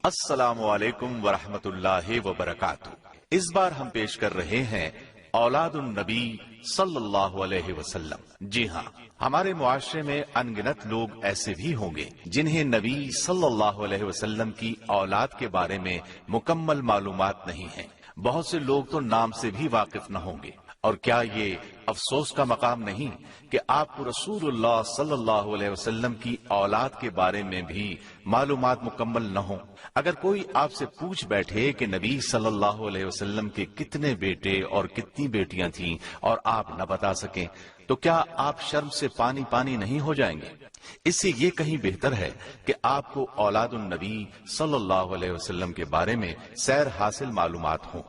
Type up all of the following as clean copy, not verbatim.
السلام علیکم ورحمۃ اللہ وبرکاتہ۔ اس بار ہم پیش کر رہے ہیں اولاد النبی صلی اللہ علیہ وسلم۔ جی ہاں، ہمارے معاشرے میں ان گنت لوگ ایسے بھی ہوں گے جنہیں نبی صلی اللہ علیہ وسلم کی اولاد کے بارے میں مکمل معلومات نہیں ہیں۔ بہت سے لوگ تو نام سے بھی واقف نہ ہوں گے، اور کیا یہ افسوس کا مقام نہیں کہ آپ کو رسول اللہ صلی اللہ علیہ وسلم کی اولاد کے بارے میں بھی معلومات مکمل نہ ہوں؟ اگر کوئی آپ سے پوچھ بیٹھے کہ نبی صلی اللہ علیہ وسلم کے کتنے بیٹے اور کتنی بیٹیاں تھیں اور آپ نہ بتا سکیں تو کیا آپ شرم سے پانی پانی نہیں ہو جائیں گے؟ اس سے یہ کہیں بہتر ہے کہ آپ کو اولاد النبی صلی اللہ علیہ وسلم کے بارے میں سیر حاصل معلومات ہوں،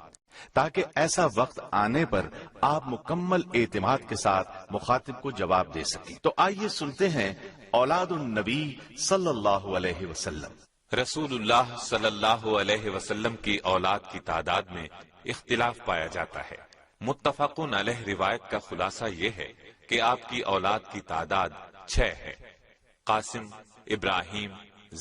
تاکہ ایسا وقت آنے پر آپ مکمل اعتماد کے ساتھ مخاطب کو جواب دے سکیں۔ تو آئیے سنتے ہیں اولاد النبی صلی اللہ علیہ وسلم۔ رسول اللہ صلی اللہ علیہ وسلم کی اولاد کی تعداد میں اختلاف پایا جاتا ہے۔ متفقون علیہ روایت کا خلاصہ یہ ہے کہ آپ کی اولاد کی تعداد 6 ہے۔ قاسم، ابراہیم،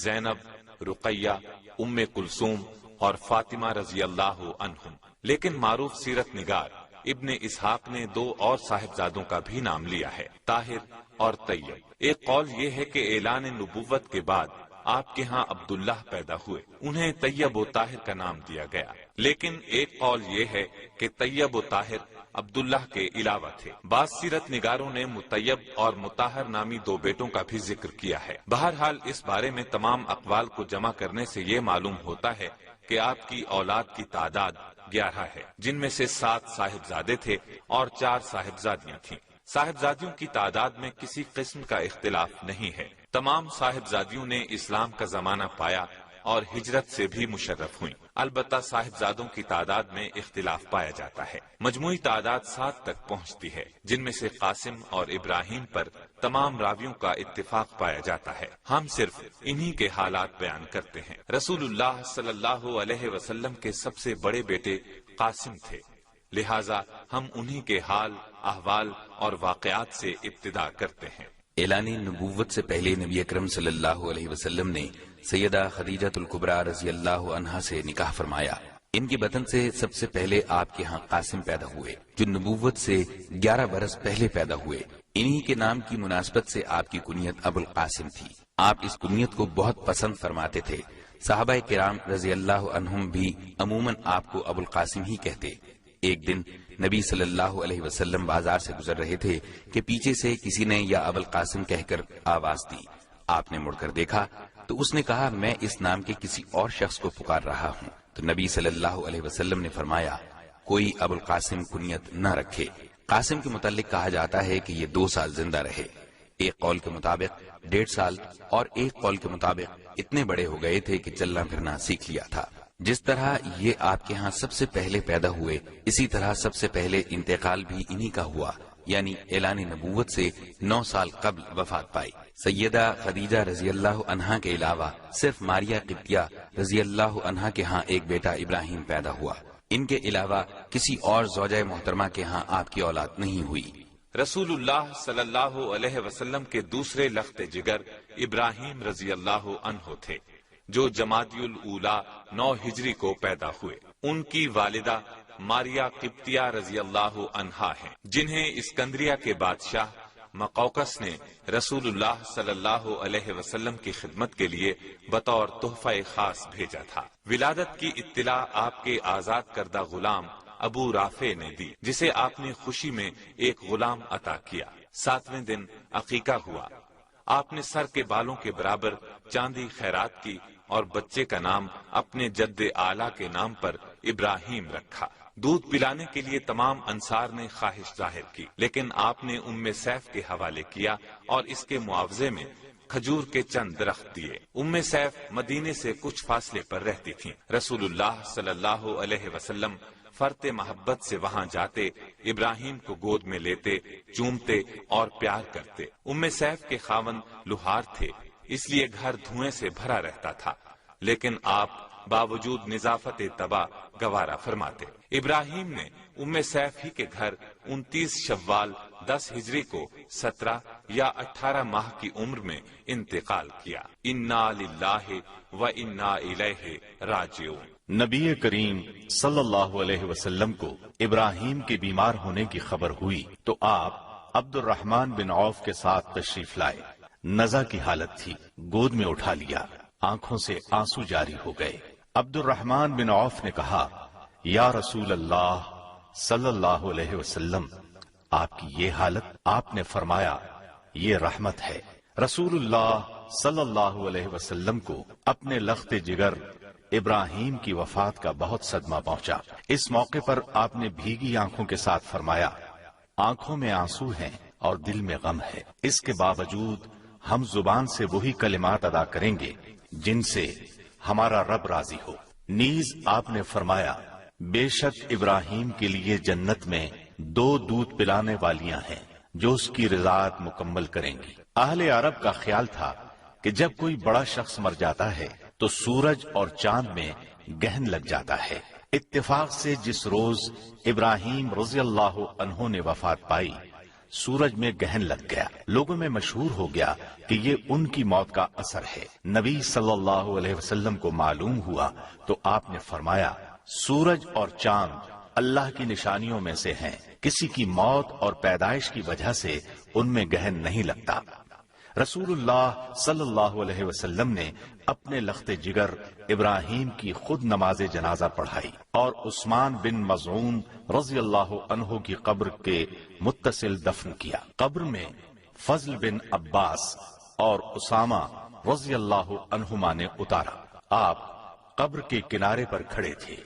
زینب، رقیہ، ام کلثوم اور فاطمہ رضی اللہ عنہم۔ لیکن معروف سیرت نگار ابن اسحاق نے 2 اور صاحبزادوں کا بھی نام لیا ہے، طاہر اور طیب۔ ایک قول یہ ہے کہ اعلان نبوت کے بعد آپ کے ہاں عبداللہ پیدا ہوئے، انہیں طیب و طاہر کا نام دیا گیا۔ لیکن ایک قول یہ ہے کہ طیب و طاہر عبداللہ کے علاوہ تھے۔ بعض سیرت نگاروں نے مطیب اور مطہر نامی 2 بیٹوں کا بھی ذکر کیا ہے۔ بہرحال اس بارے میں تمام اقوال کو جمع کرنے سے یہ معلوم ہوتا ہے کہ آپ کی اولاد کی تعداد 11 ہے، جن میں سے 7 صاحبزادے تھے اور 4 صاحبزادیاں تھیں۔ صاحبزادیوں کی تعداد میں کسی قسم کا اختلاف نہیں ہے۔ تمام صاحبزادیوں نے اسلام کا زمانہ پایا اور ہجرت سے بھی مشرف ہوئیں۔ البتہ صاحبزادوں کی تعداد میں اختلاف پایا جاتا ہے۔ مجموعی تعداد 7 تک پہنچتی ہے، جن میں سے قاسم اور ابراہیم پر تمام راویوں کا اتفاق پایا جاتا ہے۔ ہم صرف انہی کے حالات بیان کرتے ہیں۔ رسول اللہ صلی اللہ علیہ وسلم کے سب سے بڑے بیٹے قاسم تھے، لہٰذا ہم انہی کے حال، احوال اور واقعات سے ابتدا کرتے ہیں۔ اعلان نبوت سے پہلے نبی اکرم صلی اللہ علیہ وسلم نے سیدہ خدیجہ الکبریٰ رضی اللہ عنہا سے نکاح فرمایا۔ ان کے بطن سے سب سے پہلے آپ کے ہاں قاسم پیدا ہوئے، جو نبوت سے 11 برس پہلے پیدا ہوئے۔ انہی کے نام کی مناسبت سے آپ کی کنیت ابو القاسم تھی۔ آپ اس کنیت کو بہت پسند فرماتے تھے۔ صحابہ کرام رضی اللہ عنہم بھی عموماً آپ کو ابو القاسم ہی کہتے۔ ایک دن نبی صلی اللہ علیہ وسلم بازار سے گزر رہے تھے کہ پیچھے سے کسی نے یا ابو القاسم کہہ کر آواز دی۔ آپ نے مڑ کر دیکھا تو اس نے کہا، میں اس نام کے کسی اور شخص کو پکار رہا ہوں۔ تو نبی صلی اللہ علیہ وسلم نے فرمایا، کوئی ابو القاسم کنیت نہ رکھے۔ قاسم کے متعلق کہا جاتا ہے کہ یہ 2 سال زندہ رہے۔ ایک قول کے مطابق 1.5 سال اور ایک قول کے مطابق اتنے بڑے ہو گئے تھے کہ چلنا پھرنا سیکھ لیا تھا۔ جس طرح یہ آپ کے ہاں سب سے پہلے پیدا ہوئے، اسی طرح سب سے پہلے انتقال بھی انہی کا ہوا، یعنی اعلان نبوت سے 9 سال قبل وفات پائی۔ سیدہ خدیجہ رضی اللہ عنہا کے علاوہ صرف ماریہ قبطیہ رضی اللہ عنہا کے ہاں ایک بیٹا ابراہیم پیدا ہوا۔ ان کے علاوہ کسی اور زوجہ محترمہ کے ہاں آپ کی اولاد نہیں ہوئی۔ رسول اللہ صلی اللہ علیہ وسلم کے دوسرے لخت جگر ابراہیم رضی اللہ عنہ تھے، جو جمادی الاولیٰ 9 ہجری کو پیدا ہوئے۔ ان کی والدہ ماریہ قبطیہ رضی اللہ عنہا ہیں، جنہیں اسکندریہ کے بادشاہ مقوقس نے رسول اللہ صلی اللہ علیہ وسلم کی خدمت کے لیے بطور تحفہ خاص بھیجا تھا۔ ولادت کی اطلاع آپ کے آزاد کردہ غلام ابو رافع نے دی، جسے آپ نے خوشی میں ایک غلام عطا کیا۔ 7ویں دن عقیقہ ہوا۔ آپ نے سر کے بالوں کے برابر چاندی خیرات کی اور بچے کا نام اپنے جد اعلیٰ کے نام پر ابراہیم رکھا۔ دودھ پلانے کے لیے تمام انصار نے خواہش ظاہر کی، لیکن آپ نے ام سیف کے حوالے کیا اور اس کے معاوضے میں کھجور کے چند درخت دیے۔ ام سیف مدینے سے کچھ فاصلے پر رہتی تھیں۔ رسول اللہ صلی اللہ علیہ وسلم فرط محبت سے وہاں جاتے، ابراہیم کو گود میں لیتے، چومتے اور پیار کرتے۔ ام سیف کے خاوند لوہار تھے، اس لیے گھر دھوئیں سے بھرا رہتا تھا، لیکن آپ باوجود نظافت طبع گوارا فرماتے۔ ابراہیم نے ام سیف ہی کے گھر 29 شوال 10 ہجری کو 17 یا 18 ماہ کی عمر میں انتقال کیا۔ انا للہ و انا الیہ راجعون۔ نبی کریم صلی اللہ علیہ وسلم کو ابراہیم کے بیمار ہونے کی خبر ہوئی تو آپ عبد الرحمن بن عوف کے ساتھ تشریف لائے۔ نزع کی حالت تھی، گود میں اٹھا لیا، آنکھوں سے آنسو جاری ہو گئے۔ عبد الرحمن بن عوف نے کہا، یا رسول اللہ صلی اللہ علیہ وسلم، آپ کی یہ حالت؟ آپ نے فرمایا، یہ رحمت ہے۔ رسول اللہ صلی اللہ علیہ وسلم کو اپنے لخت جگر ابراہیم کی وفات کا بہت صدمہ پہنچا۔ اس موقع پر آپ نے بھیگی آنکھوں کے ساتھ فرمایا، آنکھوں میں آنسو ہیں اور دل میں غم ہے، اس کے باوجود ہم زبان سے وہی کلمات ادا کریں گے جن سے ہمارا رب راضی ہو۔ نیز آپ نے فرمایا، بے شک ابراہیم کے لیے جنت میں 2 دودھ پلانے والیاں ہیں جو اس کی رضاعت مکمل کریں گی۔ اہل عرب کا خیال تھا کہ جب کوئی بڑا شخص مر جاتا ہے تو سورج اور چاند میں گہن لگ جاتا ہے۔ اتفاق سے جس روز ابراہیم رضی اللہ عنہ نے وفات پائی، سورج میں گہن لگ گیا۔ لوگوں میں مشہور ہو گیا کہ یہ ان کی موت کا اثر ہے۔ نبی صلی اللہ علیہ وسلم کو معلوم ہوا تو آپ نے فرمایا، سورج اور چاند اللہ کی نشانیوں میں سے ہیں، کسی کی موت اور پیدائش کی وجہ سے ان میں گہن نہیں لگتا۔ رسول اللہ صلی اللہ علیہ وسلم نے اپنے لخت جگر ابراہیم کی خود نماز جنازہ پڑھائی اور عثمان بن مظعون رضی اللہ عنہ کی قبر کے متصل دفن کیا۔ قبر میں فضل بن عباس اور اسامہ رضی اللہ عنہما نے اتارا۔ آپ قبر کے کنارے پر کھڑے تھے۔